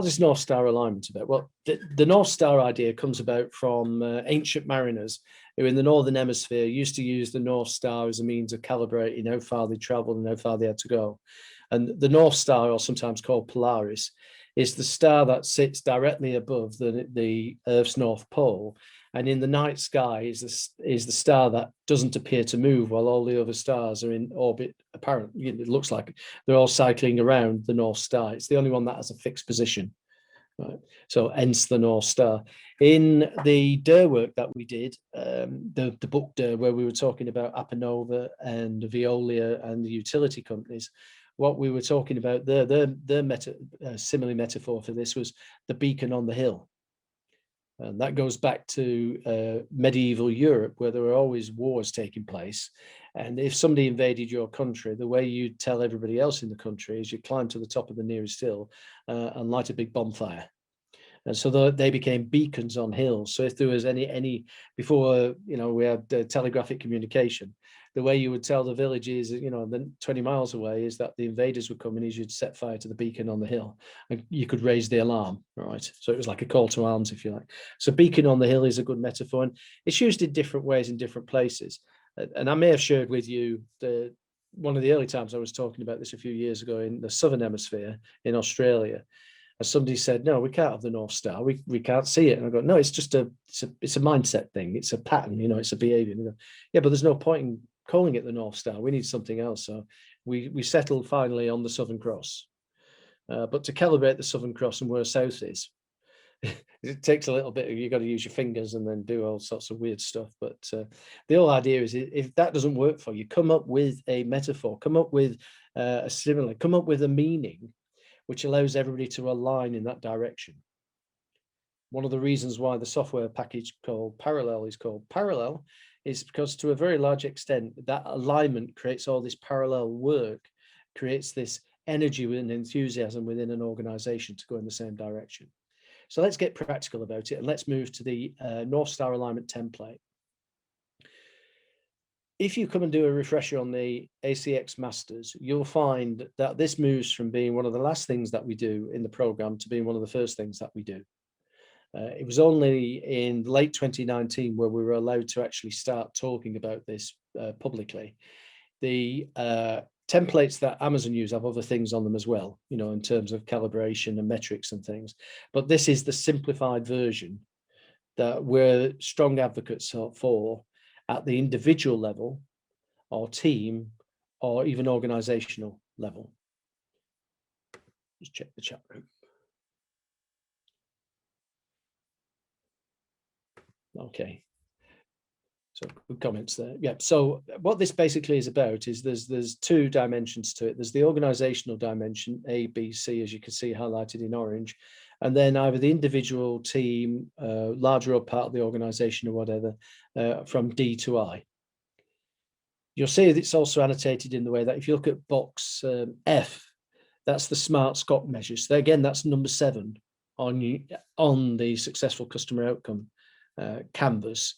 what is North Star alignment about? Well, the North Star idea comes about from ancient mariners who in the Northern Hemisphere used to use the North Star as a means of calibrating how far they traveled and how far they had to go. And the North Star, or sometimes called Polaris, is the star that sits directly above the Earth's North Pole. And in the night sky is the star that doesn't appear to move while all the other stars are in orbit. Apparently, it looks like they're all cycling around the North Star. It's the only one that has a fixed position. Right. So hence the North Star. In the DER work that we did, the book DER, where we were talking about Apanova and Veolia and the utility companies, what we were talking about there, their simile metaphor for this was the beacon on the hill. And that goes back to medieval Europe, where there were always wars taking place. And if somebody invaded your country, the way you'd tell everybody else in the country is you climb to the top of the nearest hill and light a big bonfire. And so they became beacons on hills. So if there was any before, we had telegraphic communication, the way you would tell the villages, then 20 miles away, is that the invaders were coming, is you'd set fire to the beacon on the hill and you could raise the alarm, right? So it was like a call to arms, if you like. So beacon on the hill is a good metaphor, and it's used in different ways in different places. And I may have shared with you one of the early times I was talking about this a few years ago in the Southern Hemisphere in Australia. And somebody said, no, we can't have the North Star. We can't see it. And I go, no, it's just it's a mindset thing. It's a pattern, it's a behavior. And I go, yeah, but there's no point in calling it the North Star. We need something else. So we settled finally on the Southern Cross. But to calibrate the Southern Cross and where south is, it takes a little bit. You've got to use your fingers and then do all sorts of weird stuff. But the whole idea is, if that doesn't work for you, come up with a metaphor, come up with a simile, come up with a meaning which allows everybody to align in that direction. One of the reasons why the software package called Parallel is called Parallel is because, to a very large extent, that alignment creates all this parallel work, creates this energy and enthusiasm within an organization to go in the same direction. So let's get practical about it, and let's move to the North Star alignment template. If you come and do a refresher on the ACX Masters, you'll find that this moves from being one of the last things that we do in the program to being one of the first things that we do. It was only in late 2019 where we were allowed to actually start talking about this publicly. The templates that Amazon use have other things on them as well, in terms of calibration and metrics and things. But this is the simplified version that we're strong advocates for at the individual level or team or even organizational level. Just check the chat room. Okay. So good comments there. Yeah. So what this basically is about is there's two dimensions to it. There's the organizational dimension, A, B, C, as you can see highlighted in orange, and then either the individual, team, larger or part of the organization or whatever, from D to I. You'll see that it's also annotated in the way that if you look at box F, that's the smart SCOT measures. So again, that's number 7 on the successful customer outcome canvas.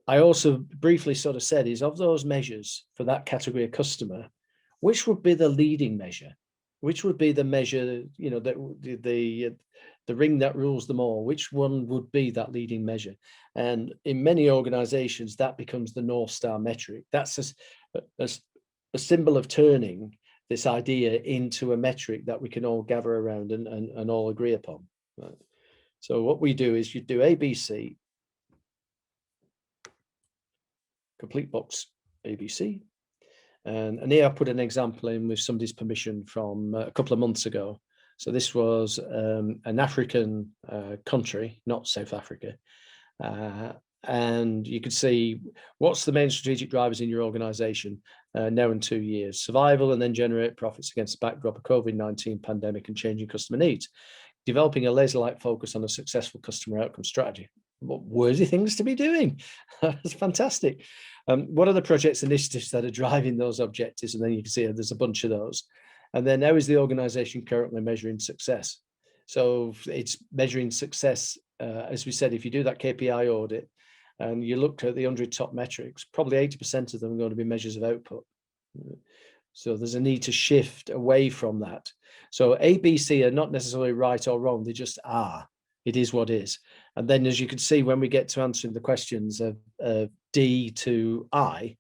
I also briefly sort of said is, of those measures for that category of customer, which would be the leading measure? Which would be the measure, that the ring that rules them all? Which one would be that leading measure? And in many organizations, that becomes the North Star metric. That's a symbol of turning this idea into a metric that we can all gather around and all agree upon. Right? So what we do is you do ABC, complete box ABC. And here I put an example in with somebody's permission from a couple of months ago. So this was an African country, not South Africa. And you could see what's the main strategic drivers in your organization now in 2 years: survival, and then generate profits against the backdrop of COVID-19 pandemic and changing customer needs. Developing a laser-like focus on a successful customer outcome strategy. What worthy things to be doing. That's fantastic. What are the projects initiatives that are driving those objectives? And then you can see there's a bunch of those. And then how is the organization currently measuring success? So it's measuring success, as we said, if you do that KPI audit and you look at the 100 top metrics, probably 80% of them are going to be measures of output. So there's a need to shift away from that. So A, B, C are not necessarily right or wrong. They just are. It is what is. And then, as you can see, when we get to answering the questions of D to I,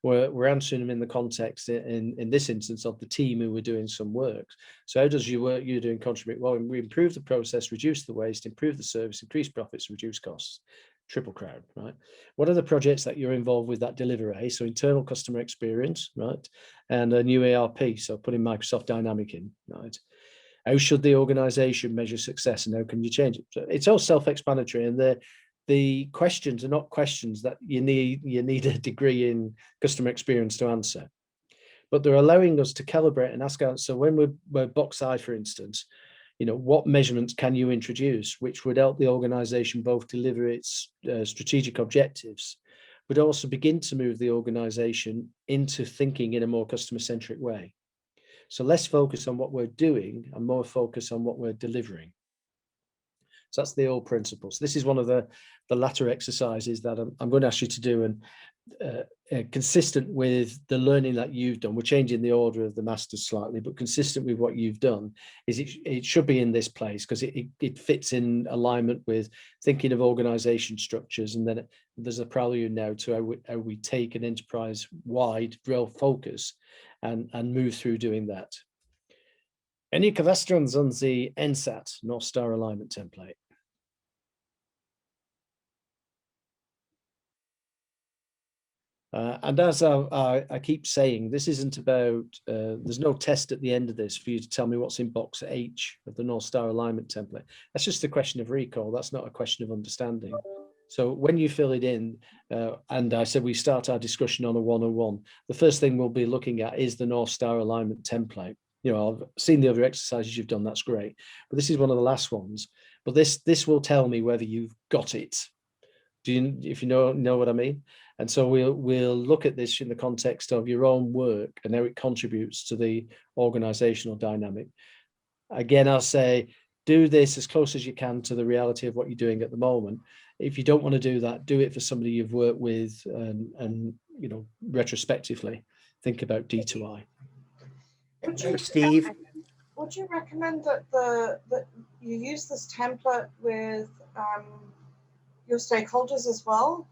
we're answering them in the context in this instance of the team who were doing some work. So how does your work you're doing contribute? Well, we improve the process, reduce the waste, improve the service, increase profits, reduce costs. Triple crown, right? What are the projects that you're involved with that deliver A? So internal customer experience, right? And a new ERP, so putting Microsoft Dynamic in, right? How should the organization measure success and how can you change it? So it's all self-explanatory, and the questions are not questions that you need a degree in customer experience to answer, but they're allowing us to calibrate and ask out. So when we're box I, for instance, what measurements can you introduce which would help the organization both deliver its strategic objectives, but also begin to move the organization into thinking in a more customer-centric way. So less focus on what we're doing and more focus on what we're delivering. So that's the old principles. This is one of the latter exercises that I'm going to ask you to do, and consistent with the learning that you've done. We're changing the order of the masters slightly, but consistent with what you've done is it should be in this place, because it fits in alignment with thinking of organization structures. And then there's a prelude now to how we take an enterprise-wide real focus and move through doing that. Any questions on the NSAT, North Star Alignment template? And as I keep saying, this isn't about, there's no test at the end of this for you to tell me what's in box H of the North Star Alignment template. That's just a question of recall. That's not a question of understanding. So when you fill it in, and I said we start our discussion on a 101, the first thing we'll be looking at is the North Star Alignment template. I've seen the other exercises you've done, that's great. But this is one of the last ones. But this will tell me whether you've got it. If you know what I mean? And so we'll look at this in the context of your own work and how it contributes to the organizational dynamic. Again, I'll say, do this as close as you can to the reality of what you're doing at the moment. If you don't want to do that, do it for somebody you've worked with, and retrospectively think about D to I. Steve, would you recommend that you use this template with your stakeholders as well?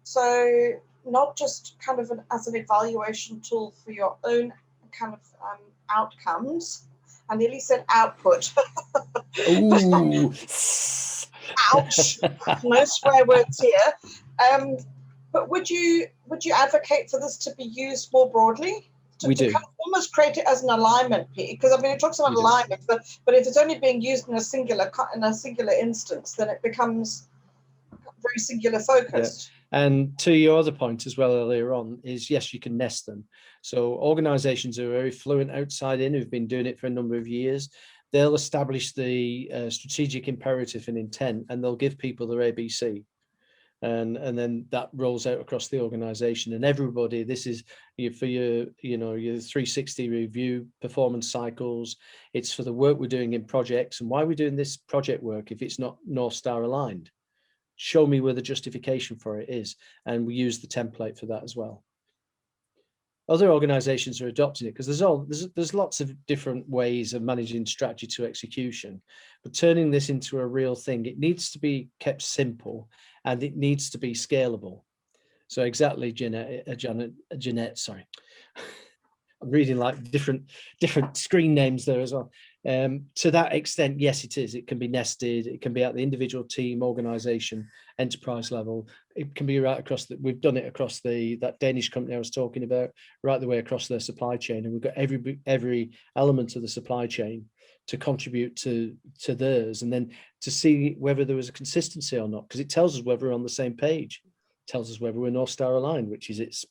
So not just kind of as an evaluation tool for your own kind of outcomes. I nearly said output. Ooh. Ouch! No swear words here. But would you advocate for this to be used more broadly? We do. Kind of almost create it as an alignment piece, because I mean it talks about alignment, but if it's only being used in a singular instance, then it becomes very singular focused. Yeah. And to your other point as well earlier on is, yes, you can nest them. So organizations who are very fluent outside in, who've been doing it for a number of years, they'll establish the strategic imperative and intent, and they'll give people their ABC. And then that rolls out across the organization, and everybody, this is for your 360 review performance cycles. It's for the work we're doing in projects. And why are we doing this project work if it's not North Star aligned? Show me where the justification for it is, and we use the template for that as well. Other organizations are adopting it because there's lots of different ways of managing strategy to execution, but turning this into a real thing, it needs to be kept simple and it needs to be scalable. So exactly, Jeanette, sorry. I'm reading like different screen names there as well. To that extent, yes, it is. It can be nested. It can be at the individual team, organization, enterprise level. It can be right across we've done it across that Danish company I was talking about, right the way across their supply chain. And we've got every element of the supply chain to contribute to theirs, and then to see whether there was a consistency or not, because it tells us whether we're on the same page. It tells us whether we're North Star aligned, which is its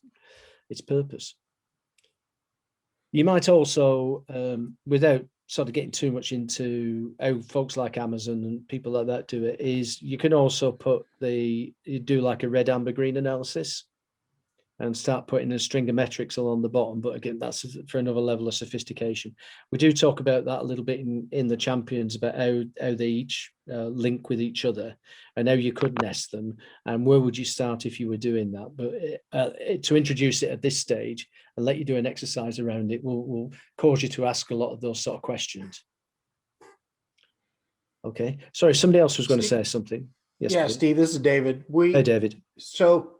purpose. You might also, without sort of getting too much into how folks like Amazon and people like that do it, is you can also do like a red, amber, green analysis. and start putting a string of metrics along the bottom. But again, that's for another level of sophistication. We do talk about that a little bit in the champions, about how they each link with each other and how you could nest them and where would you start if you were doing that. But to introduce it at this stage and let you do an exercise around it will cause you to ask a lot of those sort of questions. Okay, sorry, somebody else was going to say something. Yes, yeah, please. Steve, this is David. Hey, David. So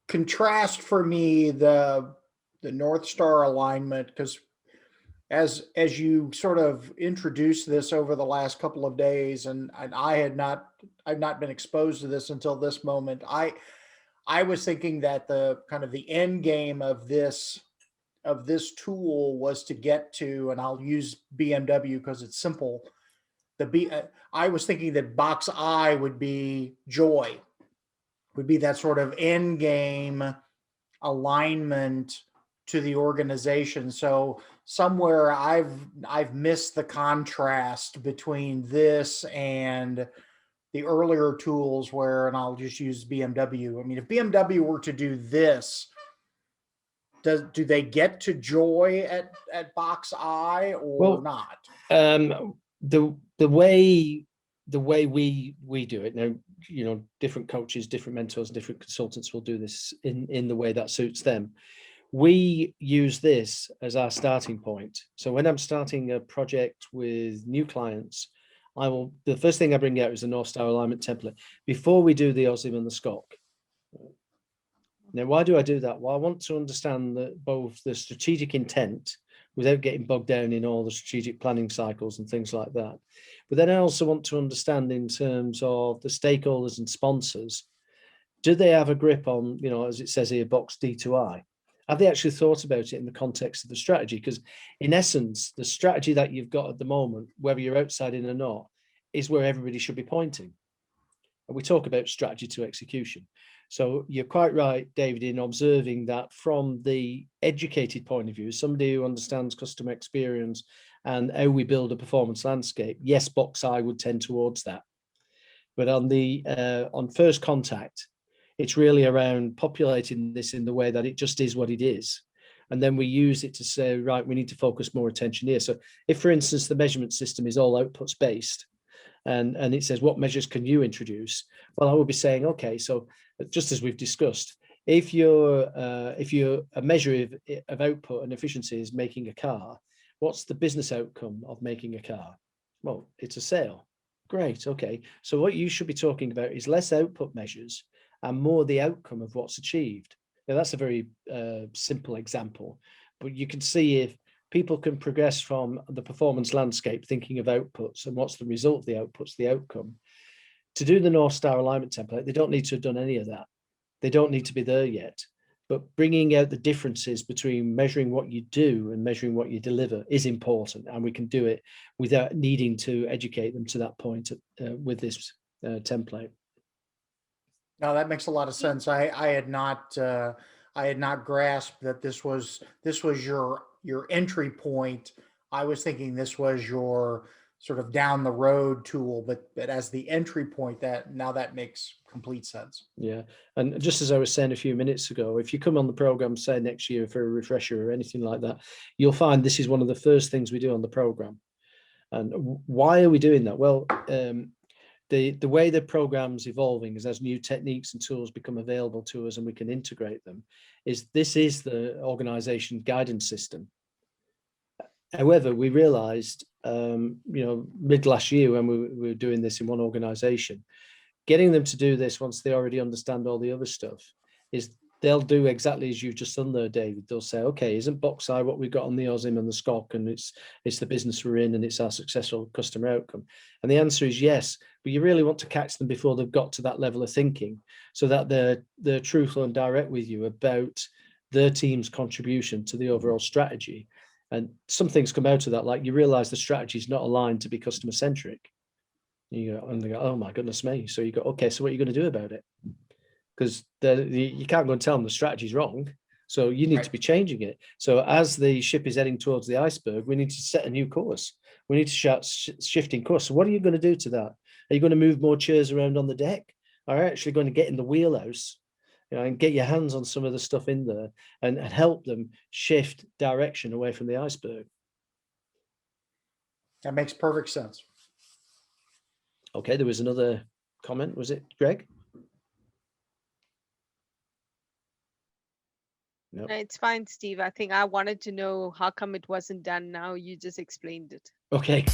contrast for me the North Star alignment, because as you sort of introduced this over the last couple of days, and I've not been exposed to this until this moment. I was thinking that the kind of the end game of this tool was to get to, and I'll use BMW because it's simple. I was thinking that box I would be joy, would be that sort of end game alignment to the organization. So somewhere I've missed the contrast between this and the earlier tools where, and I'll just use BMW. I mean, if BMW were to do this, do they get to joy at box I or not? The way we do it now, you know, different coaches, different mentors, different consultants will do this in the way that suits them. We use this as our starting point. So when I'm starting a project with new clients, the first thing I bring out is the North Star alignment template before we do the OSIM and the SCOC. Now, why do I do that? Well, I want to understand both the strategic intent without getting bogged down in all the strategic planning cycles and things like that. But then I also want to understand in terms of the stakeholders and sponsors, do they have a grip on, you know, as it says here, box D to I? Have they actually thought about it in the context of the strategy? Because in essence, the strategy that you've got at the moment, whether you're outside in or not, is where everybody should be pointing. And we talk about strategy to execution. So you're quite right, David, in observing that from the educated point of view, somebody who understands customer experience and how we build a performance landscape, yes, box I would tend towards that. But on first contact, it's really around populating this in the way that it just is what it is. And then we use it to say, right, we need to focus more attention here. So if, for instance, the measurement system is all outputs based, and it says, what measures can you introduce? Well, I would be saying, okay, so just as we've discussed, if a measure of output and efficiency is making a car, what's the business outcome of making a car? Well, it's a sale. Great, okay. So what you should be talking about is less output measures and more the outcome of what's achieved. Now, that's a very simple example, but you can see if people can progress from the performance landscape thinking of outputs and what's the result of the outputs, the outcome. To do the North Star alignment template, they don't need to have done any of that. They don't need to be there yet. But bringing out the differences between measuring what you do and measuring what you deliver is important, and we can do it without needing to educate them to that point with this template. No, that makes a lot of sense. I had not grasped that this was your entry point. I was thinking this was your sort of down the road tool, but as the entry point, that makes complete sense. Yeah, and just as I was saying a few minutes ago, if you come on the program, say next year for a refresher or anything like that, you'll find this is one of the first things we do on the program. And why are we doing that? Well, the way the program's evolving is as new techniques and tools become available to us and we can integrate them, this is the organization guidance system. However, we realized, mid last year when we were doing this in one organization, getting them to do this once they already understand all the other stuff is they'll do exactly as you've just done there, David. They'll say, okay, isn't box I what we've got on the OSIM and the SCOC, and it's the business we're in and it's our successful customer outcome? And the answer is yes, but you really want to catch them before they've got to that level of thinking so that they're truthful and direct with you about their team's contribution to the overall strategy. And some things come out of that, like you realize the strategy is not aligned to be customer centric. You go, and they go, oh my goodness me. So you go, okay, so what are you going to do about it? Because you can't go and tell them the strategy is wrong. So you need to be changing it. So as the ship is heading towards the iceberg, we need to set a new course. We need to start shifting course. So what are you going to do to that? Are you going to move more chairs around on the deck? Are you actually going to get in the wheelhouse and get your hands on some of the stuff in there and help them shift direction away from the iceberg. That makes perfect sense. Okay, there was another comment. Was it Greg? No. No, it's fine, Steve. I think I wanted to know how come it wasn't done. Now you just explained it. Okay.